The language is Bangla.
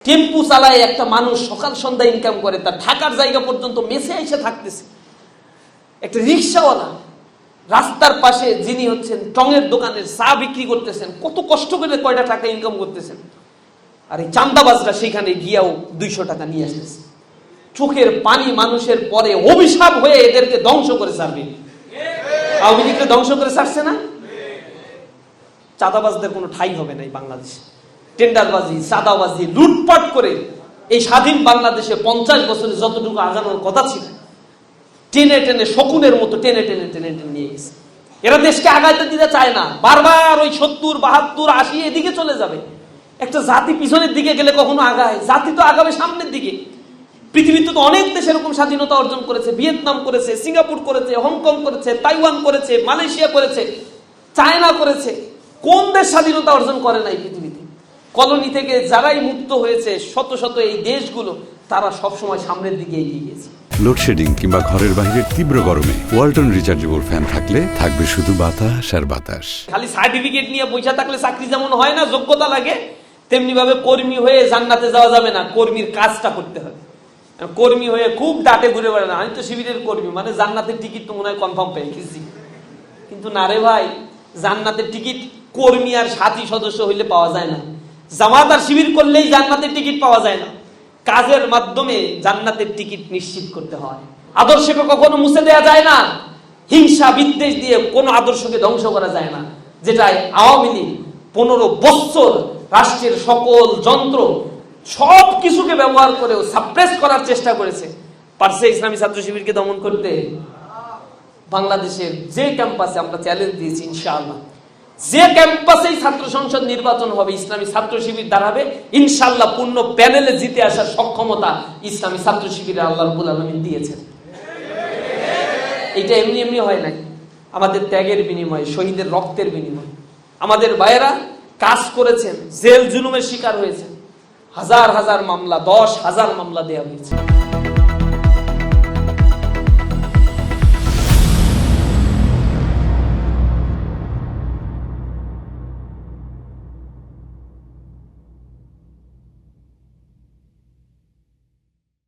টেম্পু চালায় একটা মানুষ সকাল সন্ধ্যা ইনকাম করে, তার থাকার জায়গা পর্যন্ত মেসে এসে থাকতেছে। একটা রিক্সাওয়ালা রাস্তার পাশে যিনি হচ্ছেন টঙের দোকানের চা বিক্রি করতেছেন, কত কষ্ট করে কয়টা টাকা ইনকাম করতেছেন, আর এই চান্দাবাজরা সেখানে গিয়াও 200 টাকা নিয়ে আসতেছে। চোখের পানি মানুষের পরে অভিশাপ হয়ে এদেরকে ধ্বংস করে ছাড়বে। আওয়ামী লীগকে ধ্বংস করে ছাড়ছে না? চাঁদাবাজদের কোনো ঠাই হবে না এই বাংলাদেশে। টেন্ডারবাজি, চাঁদাবাজি, লুটপাট করে এই স্বাধীন বাংলাদেশে 50 বছরে যতটুকু আগানোর কথা ছিল, টেনে টেনে শকুনের মতো টেনে টেনে টেনে টেনে নিয়ে গেছে। এরা দেশকে আগাইতে দিতে চায় না, বারবার ওই 70, 72, 80 এদিকে চলে যাবে। একটা জাতি পিছনের দিকে গেলে কখনো আগায়? জাতি তো আগাবে সামনের দিকে। পৃথিবীতে তো অনেক দেশ এরকম স্বাধীনতা অর্জন করেছে। ভিয়েতনাম করেছে, সিঙ্গাপুর করেছে, হংকং করেছে, তাইওয়ান করেছে, মালয়েশিয়া করেছে, চায়না করেছে। কোন দেশ স্বাধীনতা অর্জন করে নাই পৃথিবীতে? কলোনি থেকে যারাই মুক্ত হয়েছে শত শত এই দেশগুলো, তারা সবসময় সামনের দিকে এগিয়ে গেছে। লোডশেডিং কিংবা ঘরের বাইরের তীব্র গরমে ওয়ালটন রিচার্জেবল ফ্যান থাকলে থাকবে শুধু বাতাস আর বাতাস। খালি সার্টিফিকেট নিয়ে বসে থাকলে চাকরি যেমন হয় না, যোগ্যতা লাগে, তেমনি ভাবে কর্মী হয়ে জান্নাতে যাওয়া যাবে না। কর্মীর কাজটা করতে হবে। কর্মী হয়ে খুব ডাটে ঘুরে বেড়ে না, আমি তো শিবিরের কর্মী, মানে জান্নাতের টিকিট তো মনে হয় কনফার্ম পেয়ে গেছি। কিন্তু না রে ভাই, জান্নাতের টিকিট কর্মী আর সাথী সদস্য হইলে পাওয়া যায় না। জামাত আর শিবির করলেই জান্নাতের টিকিট পাওয়া যায় না। কাজের মাধ্যমে জান্নাতের টিকিট নিশ্চিত করতে হয়। আদর্শকে কখনো মুছে দেওয়া যায় না। হিংসা বিদ্বেষ দিয়ে কোনো আদর্শকে ধ্বংস করা যায় না। যেটাই আওয়ামী লীগ 15 বছর রাষ্ট্রের সকল যন্ত্র সব কিছুকে ব্যবহার করেও সাপ্রেস করার চেষ্টা করেছে, পারছে ইসলামী ছাত্র শিবিরকে দমন করতে? বাংলাদেশের যে ক্যাম্পাসে আমরা চ্যালেঞ্জ দিয়েছি, ইনশাআল্লাহ যে ক্যাম্পাসেই ছাত্র সংসদ নির্বাচন হবে, ইসলামী ছাত্র শিবির দাঁড়াবে, ইনশাআল্লাহ পূর্ণ প্যানেলে জিতে আসার সক্ষমতা ইসলামী ছাত্র শিবিরের আল্লাহ রাব্বুল আলামিন দিয়েছেন। এটা এমনি এমনি হয় নাই, আমাদের ত্যাগের বিনিময়ে, শহীদের রক্তের বিনিময়ে। আমাদের ভাইয়েরা কাজ করেছেন, জেল জুলুমের শিকার হয়েছে, হাজার হাজার মামলা, 10,000 মামলা দেওয়া হয়েছে।